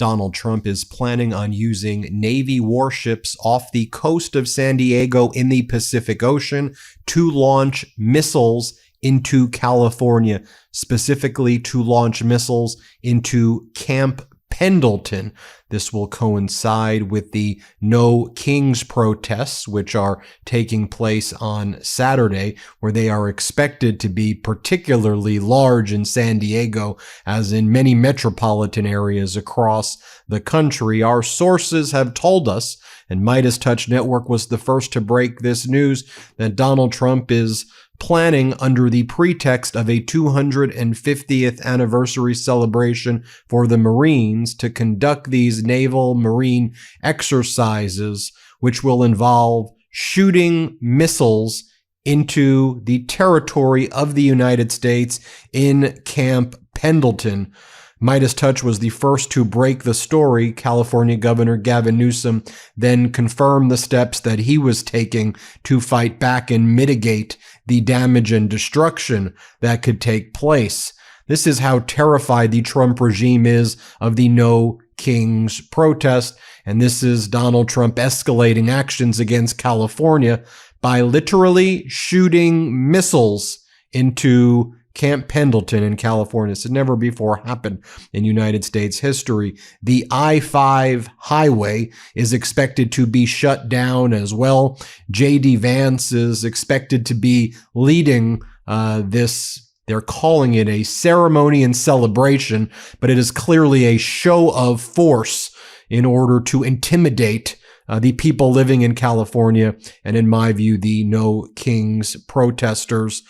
Donald Trump is planning on using Navy warships off the coast of San Diego in the Pacific Ocean to launch missiles into California, specifically to launch missiles into Camp Pendleton. This will coincide with the No Kings protests, which are taking place on Saturday, where they are expected to be particularly large in San Diego, as in many metropolitan areas across the country. Our sources have told us, and MeidasTouch Network was the first to break this news, that Donald Trump is planning, under the pretext of a 250th anniversary celebration for the Marines, to conduct these naval marine exercises, which will involve shooting missiles into the territory of the United States in Camp Pendleton. MeidasTouch was the first to break the story. California Governor Gavin Newsom then confirmed the steps that he was taking to fight back and mitigate the damage and destruction that could take place. This is how terrified the Trump regime is of the No Kings protest, and this is Donald Trump escalating actions against California by literally shooting missiles into Camp Pendleton in California. This had never before happened in United States history. The I-5 highway is expected to be shut down as well. J.D. Vance is expected to be leading this. They're calling it a ceremony and celebration, but it is clearly a show of force in order to intimidate the people living in California, and in my view, the No Kings protesters,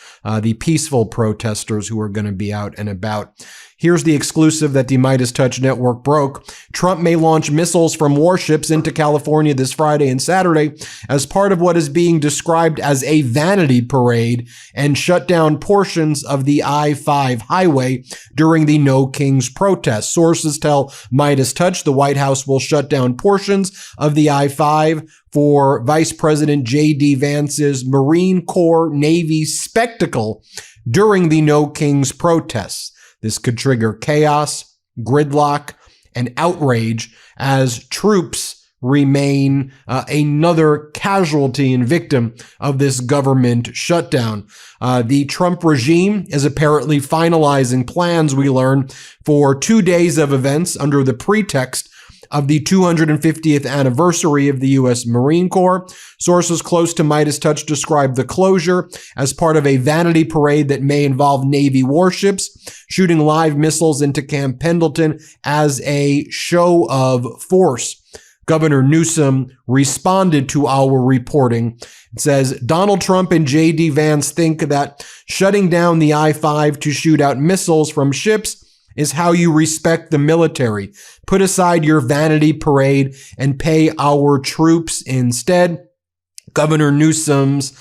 the peaceful protesters who are going to be out and about. Here's the exclusive that the MeidasTouch Network broke. Trump may launch missiles from warships into California this Friday and Saturday as part of what is being described as a vanity parade, and shut down portions of the I-5 highway during the No Kings protests. Sources tell MeidasTouch the White House will shut down portions of the I-5 for Vice President J.D. Vance's Marine Corps Navy spectacle during the No Kings protests. This could trigger chaos, gridlock, and outrage as troops remain another casualty and victim of this government shutdown. The Trump regime is apparently finalizing plans, we learn, for 2 days of events under the pretext of the 250th anniversary of the U.S. Marine Corps. Sources close to MeidasTouch describe the closure as part of a vanity parade that may involve Navy warships shooting live missiles into Camp Pendleton as a show of force. Governor Newsom responded to our reporting. It says, Donald Trump and J.D. Vance think that shutting down the I-5 to shoot out missiles from ships is how you respect the military. Put aside your vanity parade and pay our troops instead. Governor Newsom's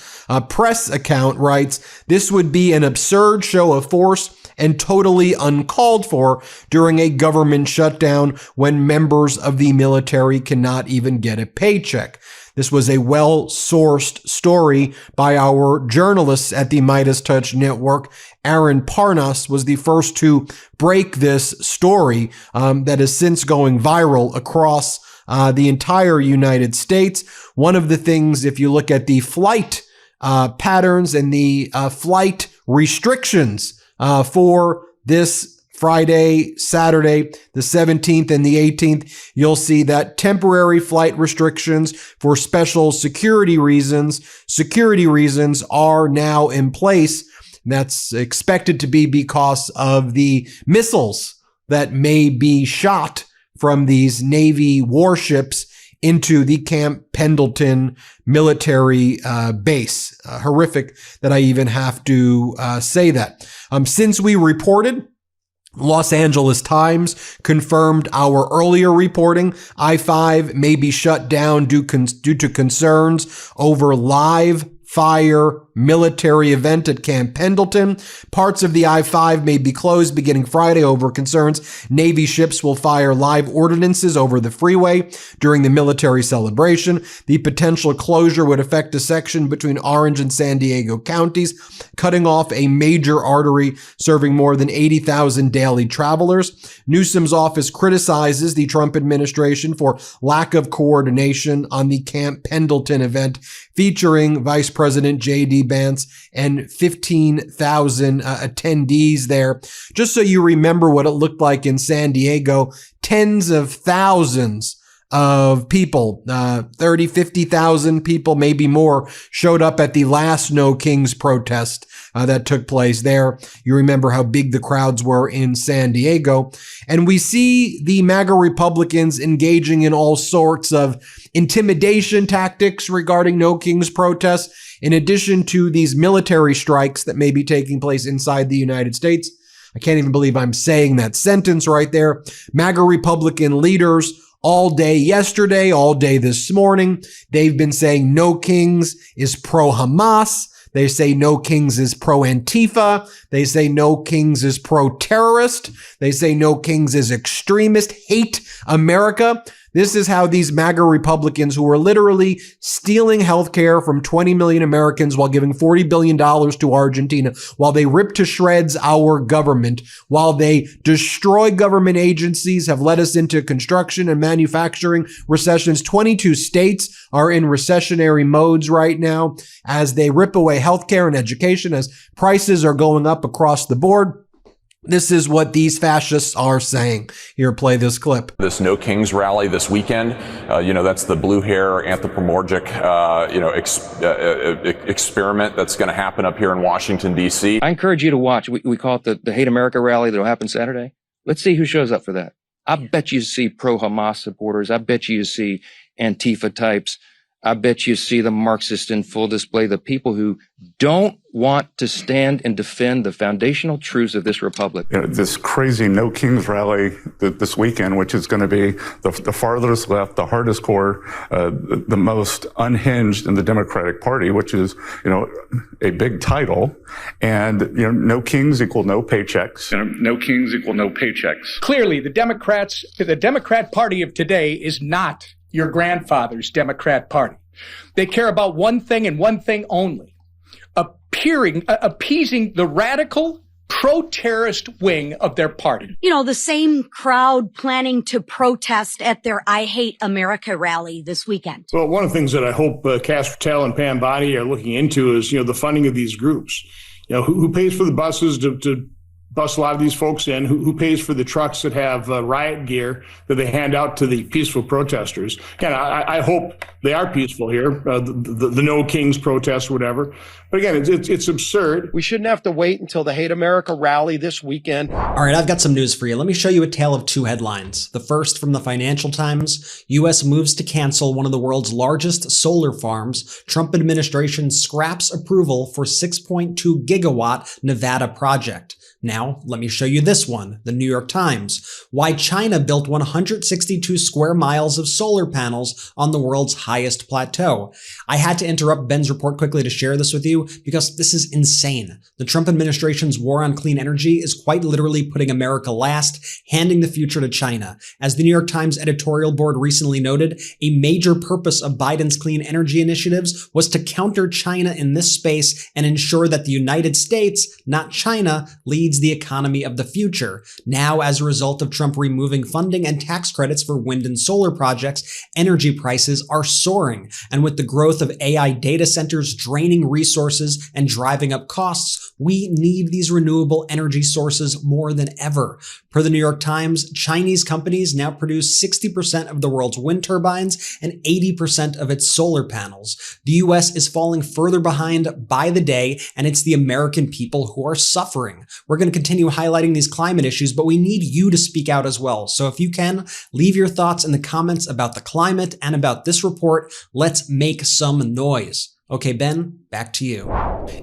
press account writes, this would be an absurd show of force and totally uncalled for during a government shutdown when members of the military cannot even get a paycheck. This was a well-sourced story by our journalists at the MeidasTouch Network. Aaron Parnas was the first to break this story that is since going viral across the entire United States. One of the things, if you look at the flight patterns and the flight restrictions for this Friday, Saturday, the 17th and the 18th, you'll see that temporary flight restrictions for special security reasons are now in place. That's expected to be because of the missiles that may be shot from these Navy warships into the Camp Pendleton military base. Horrific that I even have to say that. Since we reported, Los Angeles Times confirmed our earlier reporting. I-5 may be shut down due to concerns over live fire military event at Camp Pendleton. Parts of the I-5 may be closed beginning Friday over concerns Navy ships will fire live ordnances over the freeway during the military celebration. The potential closure would affect a section between Orange and San Diego counties, cutting off a major artery serving more than 80,000 daily travelers. Newsom's office criticizes the Trump administration for lack of coordination on the Camp Pendleton event featuring Vice President J.D. Vance and 15,000 attendees there. Just so you remember what it looked like in San Diego, tens of thousands of people, 30, 50,000 people, maybe more, showed up at the last No Kings protest that took place there. You remember how big the crowds were in San Diego. And we see the MAGA Republicans engaging in all sorts of intimidation tactics regarding No Kings protests, in addition to these military strikes that may be taking place inside the United States. I can't even believe I'm saying that sentence right there. MAGA Republican leaders all day yesterday, all day this morning, they've been saying No Kings is pro-Hamas. They say No Kings is pro-Antifa. They say No Kings is pro-terrorist. They say No Kings is extremist, hate America. This is how these MAGA Republicans, who are literally stealing healthcare from 20 million Americans while giving $40 billion to Argentina, while they rip to shreds our government, while they destroy government agencies, have led us into construction and manufacturing recessions. 22 states are in recessionary modes right now as they rip away healthcare and education, as prices are going up across the board. This is what these fascists are saying. Here, play this clip. This No Kings rally this weekend, that's the blue hair anthropomorphic, experiment that's going to happen up here in Washington, D.C. I encourage you to watch. We call it the Hate America rally that'll happen Saturday. Let's see who shows up for that. I bet you see pro-Hamas supporters. I bet you see Antifa types. I bet you see the Marxists in full display, the people who don't want to stand and defend the foundational truths of this republic. This crazy No Kings rally this weekend, which is going to be the farthest left, the hardest core, the most unhinged in the Democratic Party, which is, a big title. And, no kings equal no paychecks. No kings equal no paychecks. Clearly, the Democrat Party of today is not your grandfather's Democrat Party. They care about one thing and one thing only: appeasing the radical pro-terrorist wing of their party. The same crowd planning to protest at their I Hate America rally this weekend. Well, one of the things that I hope Cass Patel and Pam Bondi are looking into is, the funding of these groups. Who pays for the buses to bus a lot of these folks in, who pays for the trucks that have riot gear that they hand out to the peaceful protesters. Again, I hope they are peaceful here, the No Kings protest or whatever. But again, it's absurd. We shouldn't have to wait until the Hate America rally this weekend. All right, I've got some news for you. Let me show you a tale of two headlines. The first from the Financial Times: U.S. moves to cancel one of the world's largest solar farms. Trump administration scraps approval for 6.2 gigawatt Nevada project. Now, let me show you this one, the New York Times: why China built 162 square miles of solar panels on the world's highest plateau. I had to interrupt Ben's report quickly to share this with you because this is insane. The Trump administration's war on clean energy is quite literally putting America last, handing the future to China. As the New York Times editorial board recently noted, a major purpose of Biden's clean energy initiatives was to counter China in this space and ensure that the United States, not China, leads the economy of the future. Now, as a result of Trump removing funding and tax credits for wind and solar projects, energy prices are soaring. And with the growth of AI data centers draining resources and driving up costs, we need these renewable energy sources more than ever. Per the New York Times, Chinese companies now produce 60% of the world's wind turbines and 80% of its solar panels. The US is falling further behind by the day, and it's the American people who are suffering. We're going to continue highlighting these climate issues, but we need you to speak out as well. So if you can, leave your thoughts in the comments about the climate and about this report. Let's make some noise. Okay, Ben, back to you.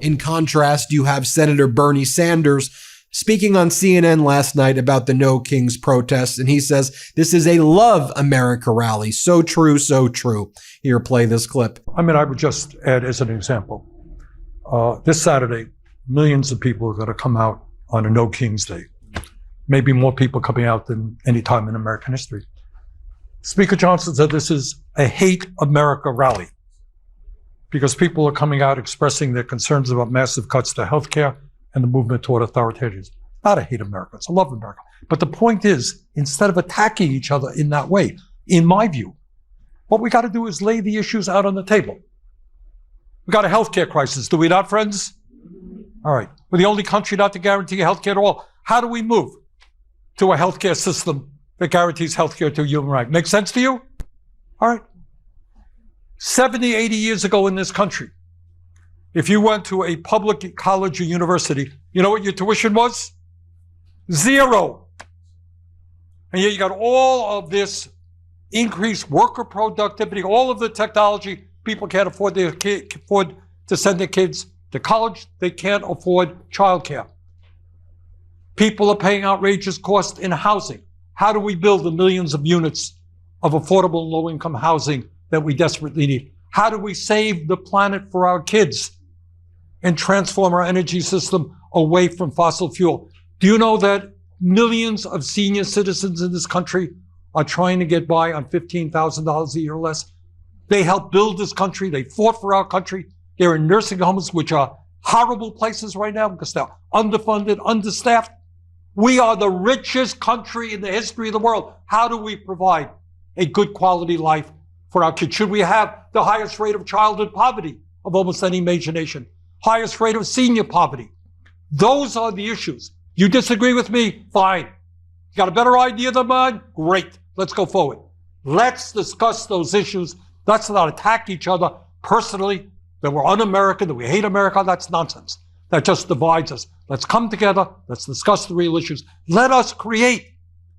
In contrast, you have Senator Bernie Sanders speaking on CNN last night about the No Kings protests, and he says this is a Love America rally. So true, so true. Here, play this clip. I would just add as an example, this Saturday, millions of people are going to come out on a No Kings Day. Maybe more people coming out than any time in American history. Speaker Johnson said this is a hate America rally because people are coming out expressing their concerns about massive cuts to healthcare and the movement toward authoritarianism. Not a hate America, it's a love America. But the point is, instead of attacking each other in that way, in my view, what we got to do is lay the issues out on the table. We got a healthcare crisis, do we not, friends? All right. We're the only country not to guarantee healthcare at all. How do we move to a healthcare system that guarantees healthcare to a human right? Make sense to you? All right. 70, 80 years ago in this country, if you went to a public college or university, you know what your tuition was? 0. And yet you got all of this increased worker productivity, all of the technology. People can't afford to send their kids to college. They can't afford childcare. People are paying outrageous costs in housing. How do we build the millions of units of affordable low-income housing that we desperately need? How do we save the planet for our kids and transform our energy system away from fossil fuel? Do you know that millions of senior citizens in this country are trying to get by on $15,000 a year or less? They helped build this country. They fought for our country. They're in nursing homes, which are horrible places right now because they're underfunded, understaffed. We are the richest country in the history of the world. How do we provide a good quality life for our kids? Should we have the highest rate of childhood poverty of almost any major nation? Highest rate of senior poverty? Those are the issues. You disagree with me? Fine. You got a better idea than mine? Great. Let's go forward. Let's discuss those issues. Let's not attack each other personally, that we're un-American, that we hate America. That's nonsense. That just divides us. Let's come together. Let's discuss the real issues. Let us create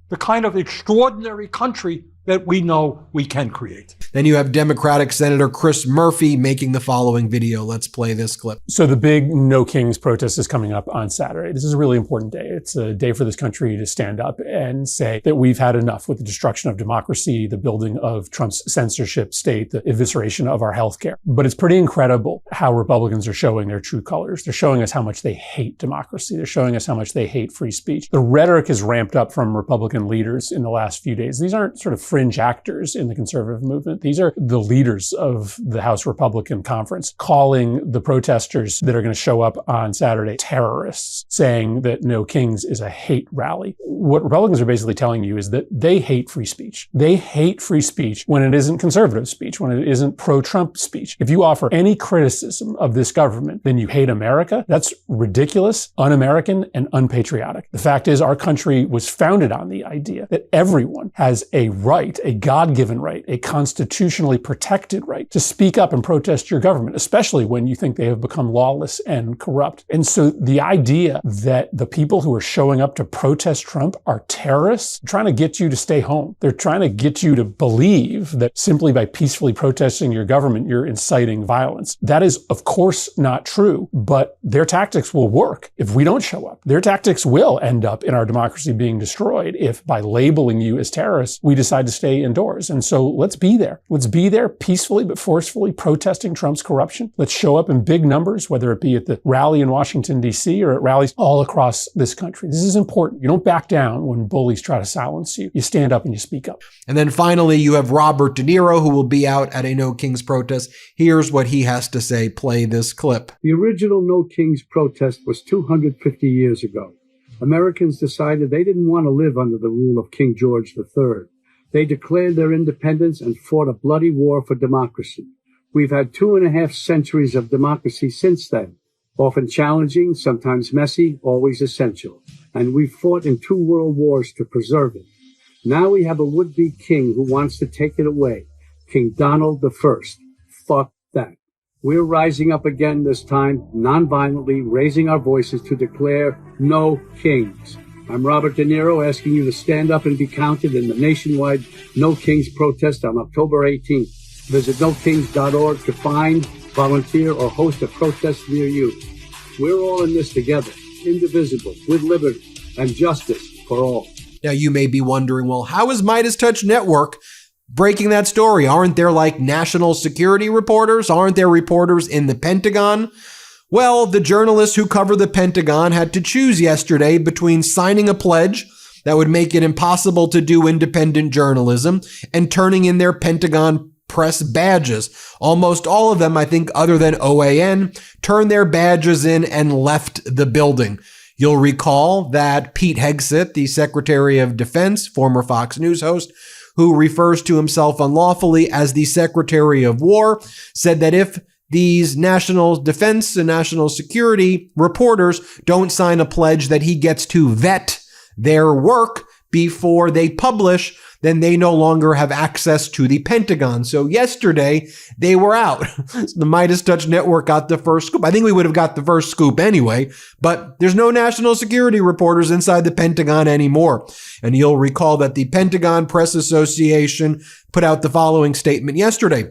the kind of extraordinary country that we know we can create. Then you have Democratic Senator Chris Murphy making the following video. Let's play this clip. So the big No Kings protest is coming up on Saturday. This is a really important day. It's a day for this country to stand up and say that we've had enough with the destruction of democracy, the building of Trump's censorship state, the evisceration of our healthcare. But it's pretty incredible how Republicans are showing their true colors. They're showing us how much they hate democracy. They're showing us how much they hate free speech. The rhetoric is ramped up from Republican leaders in the last few days. These aren't sort of fringe actors in the conservative movement. These are the leaders of the House Republican Conference calling the protesters that are going to show up on Saturday terrorists, saying that No Kings is a hate rally. What Republicans are basically telling you is that they hate free speech. They hate free speech when it isn't conservative speech, when it isn't pro-Trump speech. If you offer any criticism of this government, then you hate America. That's ridiculous, un-American, and unpatriotic. The fact is, our country was founded on the idea that everyone has a right, a God-given right, a constitutionally protected right to speak up and protest your government, especially when you think they have become lawless and corrupt. And so the idea that the people who are showing up to protest Trump are terrorists, trying to get you to stay home. They're trying to get you to believe that simply by peacefully protesting your government, you're inciting violence. That is, of course, not true, but their tactics will work if we don't show up. Their tactics will end up in our democracy being destroyed if, by labeling you as terrorists, we decide to stay indoors. And so let's be there. Let's be there peacefully but forcefully protesting Trump's corruption. Let's show up in big numbers, whether it be at the rally in Washington, D.C. or at rallies all across this country. This is important. You don't back down when bullies try to silence you. You stand up and you speak up. And then finally, you have Robert De Niro, who will be out at a No Kings protest. Here's what he has to say. Play this clip. The original No Kings protest was 250 years ago. Americans decided they didn't want to live under the rule of King George III. They declared their independence and fought a bloody war for democracy. We've had 2.5 centuries of democracy since then, often challenging, sometimes messy, always essential. And we've fought in 2 world wars to preserve it. Now we have a would-be king who wants to take it away, King Donald I. Fuck that. We're rising up again this time, non-violently, raising our voices to declare no kings. I'm Robert De Niro, asking you to stand up and be counted in the nationwide No Kings protest on October 18th. Visit nokings.org to find, volunteer, or host a protest near you. We're all in this together, indivisible, with liberty and justice for all. Now, you may be wondering, well, how is MeidasTouch Network breaking that story? Aren't there like national security reporters? Aren't there reporters in the Pentagon? Well, the journalists who cover the Pentagon had to choose yesterday between signing a pledge that would make it impossible to do independent journalism and turning in their Pentagon press badges. Almost all of them, I think, other than OAN, turned their badges in and left the building. You'll recall that Pete Hegseth, the Secretary of Defense, former Fox News host, who refers to himself unlawfully as the Secretary of War, said that if these national defense and national security reporters don't sign a pledge that he gets to vet their work before they publish, then they no longer have access to the Pentagon. So yesterday, they were out. The MeidasTouch network got the first scoop. I think we would have got the first scoop anyway, but there's no national security reporters inside the Pentagon anymore. And you'll recall that the Pentagon Press Association put out the following statement yesterday.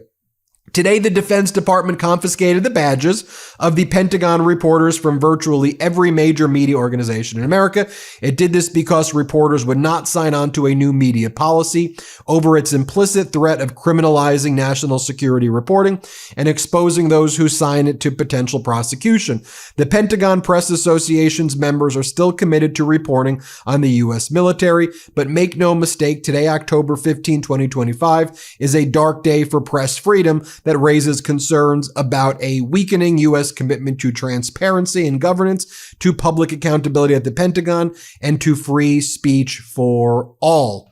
Today, the Defense Department confiscated the badges of the Pentagon reporters from virtually every major media organization in America. It did this because reporters would not sign on to a new media policy over its implicit threat of criminalizing national security reporting and exposing those who sign it to potential prosecution. The Pentagon Press Association's members are still committed to reporting on the U.S. military, but make no mistake, today, October 15, 2025, is a dark day for press freedom that raises concerns about a weakening U.S. commitment to transparency and governance, to public accountability at the Pentagon, and to free speech for all.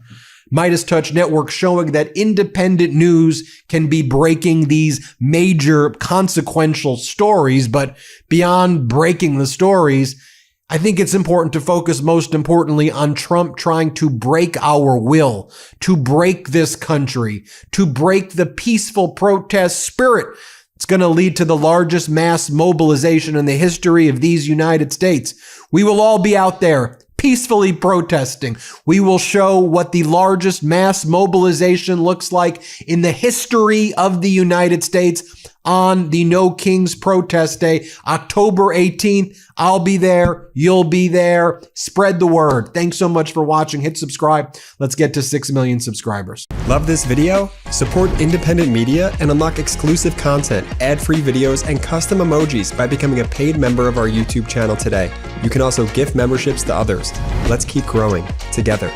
MeidasTouch network showing that independent news can be breaking these major consequential stories, but beyond breaking the stories, I think it's important to focus most importantly on Trump trying to break our will, to break this country, to break the peaceful protest spirit. It's going to lead to the largest mass mobilization in the history of these United States. We will all be out there peacefully protesting. We will show what the largest mass mobilization looks like in the history of the United States on the No Kings Protest Day, October 18th. I'll be there. You'll be there. Spread the word. Thanks so much for watching. Hit subscribe. Let's get to 6 million subscribers. Love this video? Support independent media and unlock exclusive content, ad-free videos, and custom emojis by becoming a paid member of our YouTube channel today. You can also gift memberships to others. Let's keep growing together.